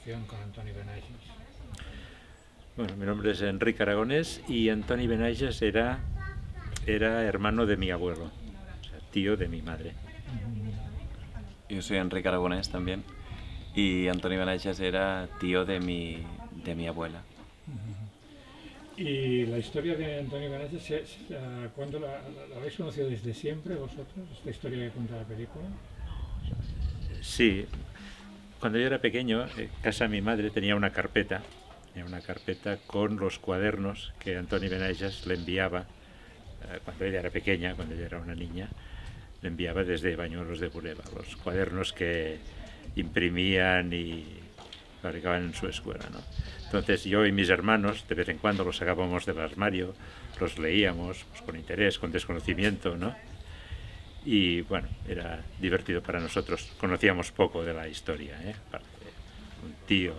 relación con Antoni Benages? Bueno, mi nombre es Enrique Aragonés y Antoni Benages era hermano de mi abuelo, o sea, tío de mi madre. Yo soy Enrique Aragonés también. Y Antoni Benages era tío de mi abuela. ¿Y la historia de Antoni Benages, cuándo la habéis conocido desde siempre vosotros, esta historia que cuenta la película? Sí, cuando yo era pequeño, en casa de mi madre tenía una carpeta con los cuadernos que Antoni Benages le enviaba cuando ella era pequeña, cuando ella era una niña, le enviaba desde Bañuelos de Bureba, los cuadernos que imprimían y fabricaban en su escuela, ¿no? Entonces yo y mis hermanos de vez en cuando los sacábamos del armario, los leíamos pues, con interés, con desconocimiento, ¿no? Y bueno, era divertido para nosotros. Conocíamos poco de la historia, aparte de un tío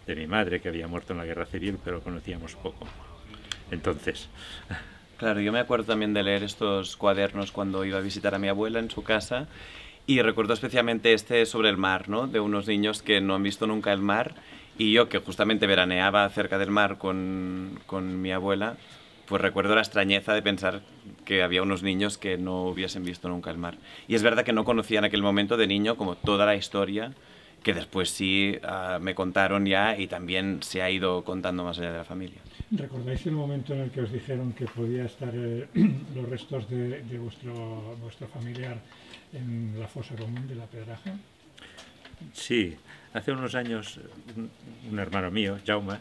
de mi madre que había muerto en la guerra civil, pero conocíamos poco. Entonces... Claro, yo me acuerdo también de leer estos cuadernos cuando iba a visitar a mi abuela en su casa y recuerdo especialmente este sobre el mar, ¿no? De unos niños que no han visto nunca el mar y yo que justamente veraneaba cerca del mar con mi abuela, pues recuerdo la extrañeza de pensar que había unos niños que no hubiesen visto nunca el mar. Y es verdad que no conocía en aquel momento de niño como toda la historia que después sí me contaron ya y también se ha ido contando más allá de la familia. ¿Recordáis el momento en el que os dijeron que podía estar los restos de vuestro familiar en la fosa común de la Pedraja? Sí, hace unos años un hermano mío, Jaume,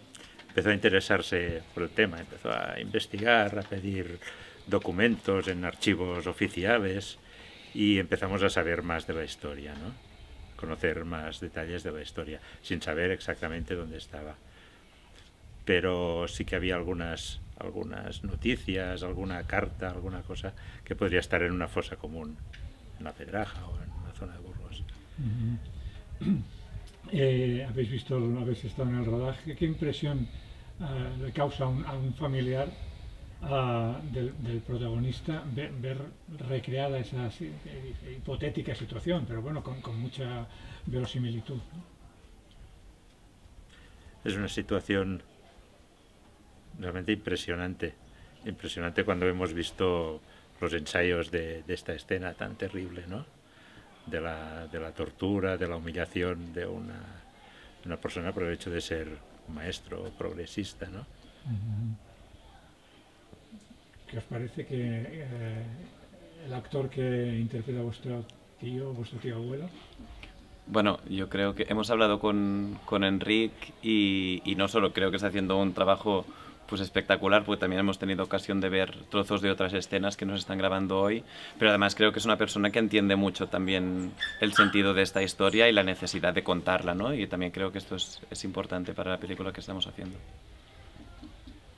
empezó a interesarse por el tema, empezó a investigar, a pedir documentos en archivos oficiales y empezamos a saber más de la historia, ¿no? Conocer más detalles de la historia, sin saber exactamente dónde estaba. Pero sí que había algunas noticias, alguna carta, alguna cosa que podría estar en una fosa común, en la Pedraja o en una zona de Burgos. Habéis estado en el rodaje. ¿Qué impresión le causa a un familiar del protagonista ver recreada esa hipotética situación, pero bueno, con mucha verosimilitud, ¿no? Es una situación realmente impresionante cuando hemos visto los ensayos de esta escena tan terrible, ¿no? De la tortura, de la humillación de una persona por el hecho de ser un maestro progresista, ¿no? ¿Qué os parece que el actor que interpreta a vuestro tío abuelo? Bueno, yo creo que hemos hablado con Enric y no solo creo que está haciendo un trabajo pues espectacular, porque también hemos tenido ocasión de ver trozos de otras escenas que nos están grabando hoy, pero además creo que es una persona que entiende mucho también el sentido de esta historia y la necesidad de contarla, ¿no? Y también creo que esto es importante para la película que estamos haciendo.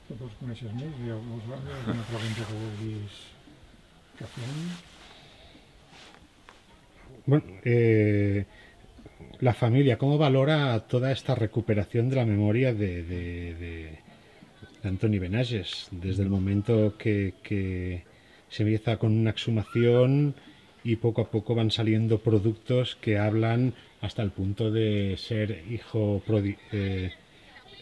Vos coneixes més? Hi ha alguna pregunta que vulguis que fem? Bueno, la familia, ¿cómo valora toda esta recuperación de la memoria de Antoni Benages? Desde el momento que se empieza con una exhumación y poco a poco van saliendo productos que hablan hasta el punto de ser hijo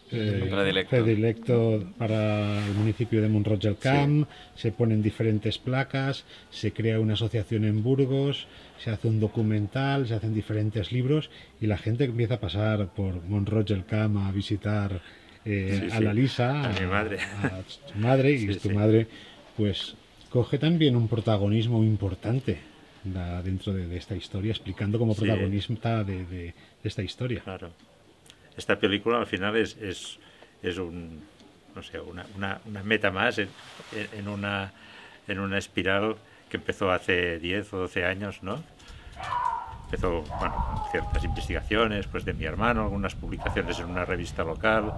predilecto para el municipio de Mont-Roig del Camp, sí. Se ponen diferentes placas, se crea una asociación en Burgos, se hace un documental, se hacen diferentes libros y la gente empieza a pasar por Mont-Roig del Camp a visitar a la Lisa, a mi madre, a tu madre y tu madre pues coge también un protagonismo importante dentro de esta historia, explicando como protagonista de esta historia. Claro. Esta película al final es no sé, una meta más en una espiral que empezó hace 10 o 12 años, ¿no? Empezó, bueno, con ciertas investigaciones pues, de mi hermano, algunas publicaciones en una revista local,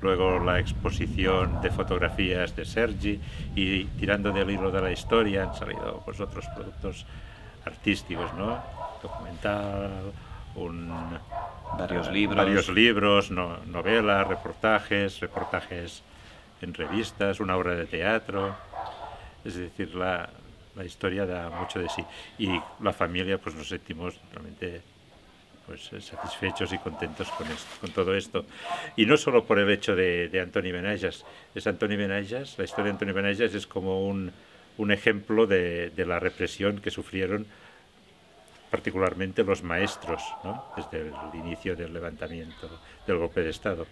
luego la exposición de fotografías de Sergi y tirando del hilo de la historia han salido pues, otros productos artísticos, ¿no? Documental, varios libros, novelas, reportajes en revistas, una obra de teatro. Es decir, la historia da mucho de sí. Y la familia, pues nos sentimos realmente pues satisfechos y contentos con todo esto. Y no solo por el hecho de Antoni Benages. Antoni Benages, la historia de Antoni Benages es como un ejemplo de la represión que sufrieron particularmente los maestros, ¿no? Desde el inicio del levantamiento, del golpe de Estado.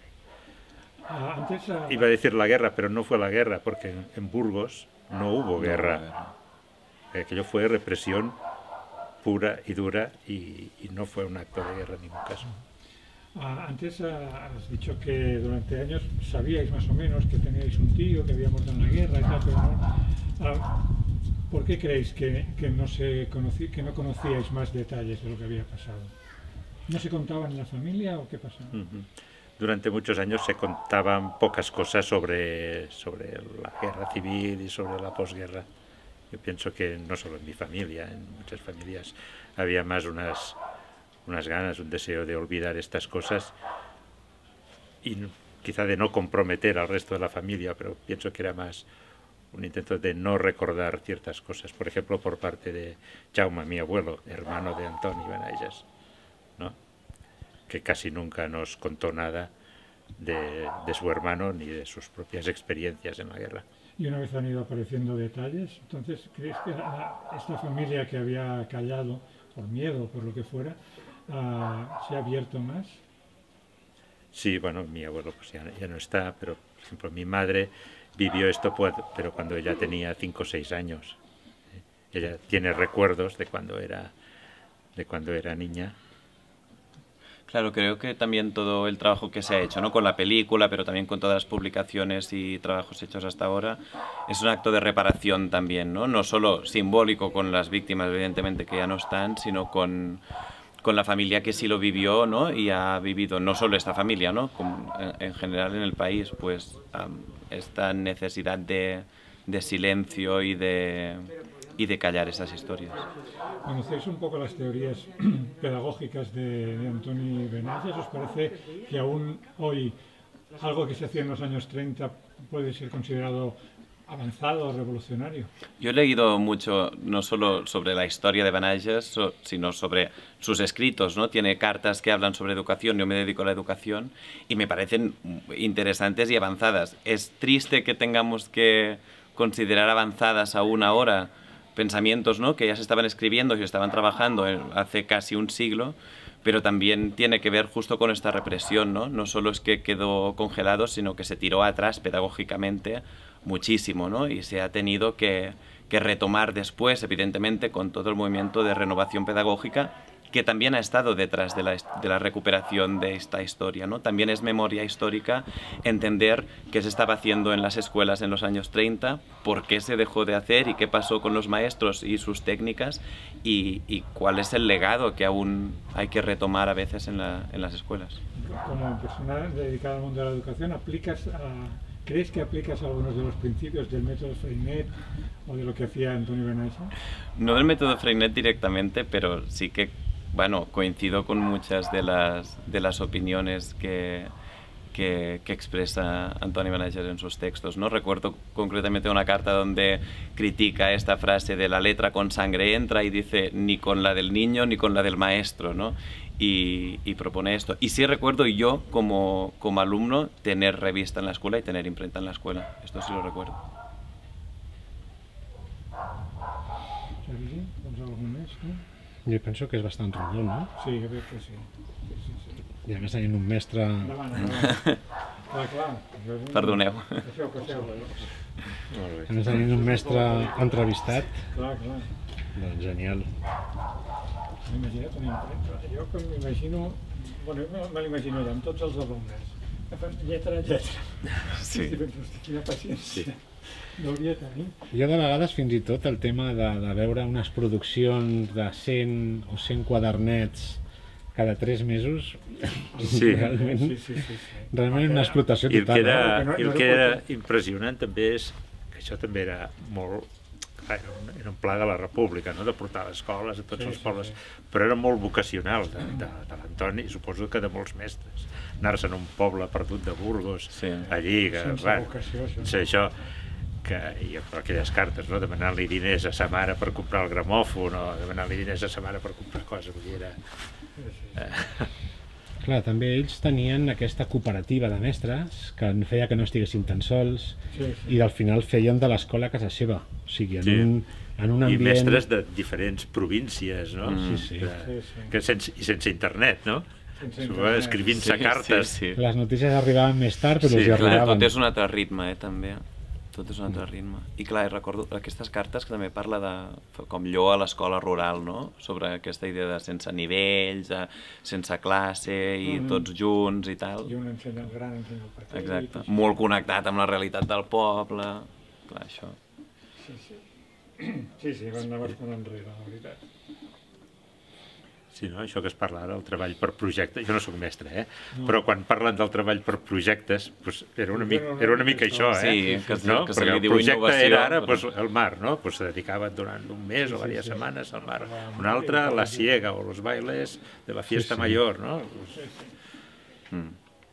Iba a decir la guerra, pero no fue la guerra, porque en Burgos no hubo guerra. Aquello fue represión pura y dura y no fue un acto de guerra en ningún caso. Antes has dicho que durante años sabíais más o menos que teníais un tío que había muerto en la guerra y tal, pero no. ¿Por qué creéis que no conocíais más detalles de lo que había pasado? ¿No se contaban en la familia o qué pasaba? Durante muchos años se contaban pocas cosas sobre la guerra civil y sobre la posguerra. Yo pienso que no solo en mi familia, en muchas familias había más unas ganas, un deseo de olvidar estas cosas y quizá de no comprometer al resto de la familia, pero pienso que era más un intento de no recordar ciertas cosas. Por ejemplo, por parte de Jaume, mi abuelo, hermano de Antoni Benages, ¿no? Que casi nunca nos contó nada de su hermano ni de sus propias experiencias en la guerra. Y una vez han ido apareciendo detalles, entonces, ¿crees que esta familia que había callado por miedo o por lo que fuera, se ha abierto más? Sí, bueno, mi abuelo pues ya no está, pero por ejemplo mi madre vivió esto pero cuando ella tenía 5 o 6 años. Ella tiene recuerdos de cuando era niña. Claro, creo que también todo el trabajo que se ha hecho, ¿no? Con la película, pero también con todas las publicaciones y trabajos hechos hasta ahora, es un acto de reparación también, ¿no? No solo simbólico con las víctimas, evidentemente, que ya no están, sino con la familia que sí lo vivió, ¿no? Y ha vivido, no solo esta familia, ¿no? En general en el país, pues esta necesidad de silencio y de callar esas historias. ¿Conocéis un poco las teorías pedagógicas de Antoni Benages? ¿Os parece que aún hoy algo que se hacía en los años 30 puede ser considerado avanzado o revolucionario? Yo he leído mucho, no solo sobre la historia de Benages, sino sobre sus escritos, ¿no? Tiene cartas que hablan sobre educación, yo me dedico a la educación, y me parecen interesantes y avanzadas. Es triste que tengamos que considerar avanzadas aún ahora pensamientos, ¿no? Que ya se estaban escribiendo y se estaban trabajando hace casi un siglo, pero también tiene que ver justo con esta represión, ¿no? No solo es que quedó congelado, sino que se tiró atrás pedagógicamente muchísimo, ¿no? Y se ha tenido que retomar después, evidentemente, con todo el movimiento de renovación pedagógica que también ha estado detrás de la recuperación de esta historia, ¿no? También es memoria histórica entender qué se estaba haciendo en las escuelas en los años 30, por qué se dejó de hacer y qué pasó con los maestros y sus técnicas y cuál es el legado que aún hay que retomar a veces en las escuelas. Como persona dedicada al mundo de la educación, ¿crees que aplicas algunos de los principios del método Freinet o de lo que hacía Antoni Benages? No del método Freinet directamente, pero sí que, bueno, coincido con muchas de las opiniones que expresa Antoni Benages en sus textos, ¿no? Recuerdo concretamente una carta donde critica esta frase de la letra con sangre entra y dice ni con la del niño ni con la del maestro, ¿no? Y propone esto. Y sí recuerdo yo, como alumno, tener revista en la escuela y tener imprenta en la escuela. Esto sí lo recuerdo. ¿Algún mes, no? Jo penso que és bastant rodó, no? Sí, jo crec que sí. I a més tenint un mestre... Clar. Perdoneu. Passeu. A més tenint un mestre entrevistat, Clar. doncs genial. M'imagina't una impremta. Jo que m'imagino... Bueno, me l'imagino ja amb tots els alumnes. Lletra. Sí. Quina paciència. N'hauria de tenir. Jo de vegades fins i tot el tema de veure unes produccions de 100 o 100 quadernets cada 3 mesos, sí. realment una explotació total. I el que era impressionant també és que això també era molt... Era un pla de la República, no? De portar a les escoles a tots els pobles, però era molt vocacional de l'Antoni, suposo que de molts mestres. Anar-se'n a un poble perdut de Burgos, allí, sense vocació, això. i aquelles cartes, no? Demanant-li diners a sa mare per comprar el gramòfon, o demanant-li diners a sa mare per comprar coses, vull dir, era... Clar, també ells tenien aquesta cooperativa de mestres que feia que no estiguessin tan sols i al final feien de l'escola a casa seva, o sigui, en un ambient... I mestres de diferents províncies, no? I sense internet, no? Escrivint-se cartes. Les notícies arribaven més tard, però els hi arribaven. Tot és un altre ritme, també. Tot és un altre ritme. I clar, recordo aquestes cartes que també parla de com Lloó a l'escola rural, no? Sobre aquesta idea de sense nivells, sense classe i tots junts i tal. I un ensenya el gran, ensenya el petit. Exacte. Molt connectat amb la realitat del poble. Clar, això. Sí, van anar bastant enrere, la veritat. Sí, no? Això que es parla ara, el treball per projectes, jo no sóc mestre, però quan parlen del treball per projectes, era una mica això, Sí, que se li el diu projecte innovació. era ara el mar, no? Se dedicaven durant un mes o diverses setmanes al mar. Un altre, la siega o los bailes de la fiesta mayor, no?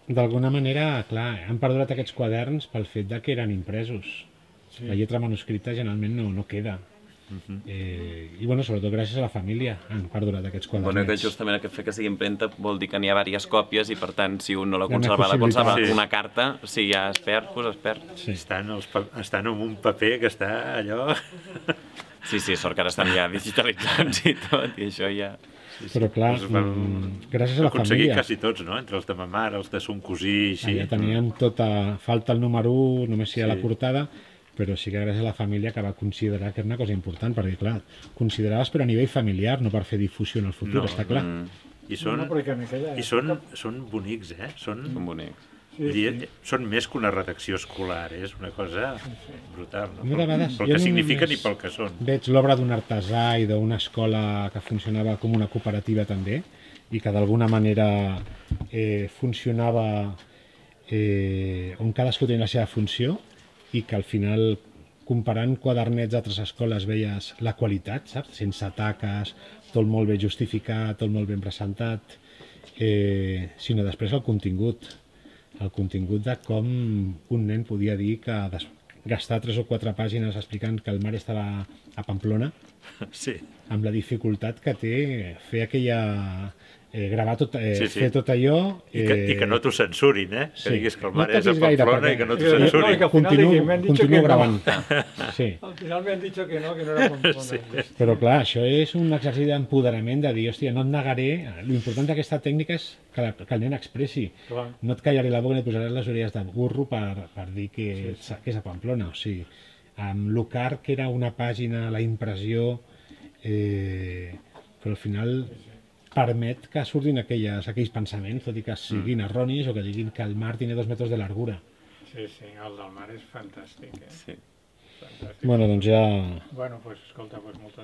D'alguna manera, clar, han perdurat aquests quaderns pel fet de que eren impresos. La lletra manuscrita generalment no queda. I bueno, sobretot gràcies a la família han perdurat aquests quadernets. Bueno, que justament aquest fet que sigui impremta vol dir que n'hi ha diverses còpies i per tant si un no la conserva una carta, si ja es perd, doncs es perd. Estan en un paper que està allò... Sí, sort que ara estan ja digitalitzats i tot, i això ja... Però clar, gràcies a la família... Aconseguir quasi tots, no? Entre els de ma mare, els de son cosí, així... Ja tenien falta el número 1, només hi ha la portada, però sí que gràcies a la família que va considerar que era una cosa important, perquè clar, consideraves però a nivell familiar, no per fer difusió en el futur, està clar. I són bonics, Són bonics. Són més que una redacció escolar, és una cosa brutal, no? Pel que signifiquen i pel que són. Veig l'obra d'un artesà i d'una escola que funcionava com una cooperativa també, i que d'alguna manera funcionava on cadascú tenia la seva funció, i que al final, comparant quadernets d'altres escoles, veies la qualitat, saps? Sense taques, tot molt ben justificat, tot molt ben presentat, sinó després el contingut. El contingut de com un nen podia dir que gastar 3 o 4 pàgines explicant que el mar estava a Pamplona, amb la dificultat que té fer aquella... gravar tot, fer tot allò... I que no t'ho censurin, que diguis que el mar és a Pamplona i que no t'ho censurin. Continuo gravant. Al final me han dicho que no era Pamplona. Però clar, això és un exercici d'empoderament de dir, hòstia, no et negaré... L'important d'aquesta tècnica és que el nen expressi. No et callaré la boca ni et posaré les orelles de burro per dir que és a Pamplona. O sigui, amb l'Ucar, que era una pàgina, la impressió, però al final permet que surtin aquells pensaments, tot i que siguin erronis o que diguin que el mar té 2 metres de largura. Sí, el del mar és fantàstic. Bueno, doncs ja... Bueno, pues escolta, moltes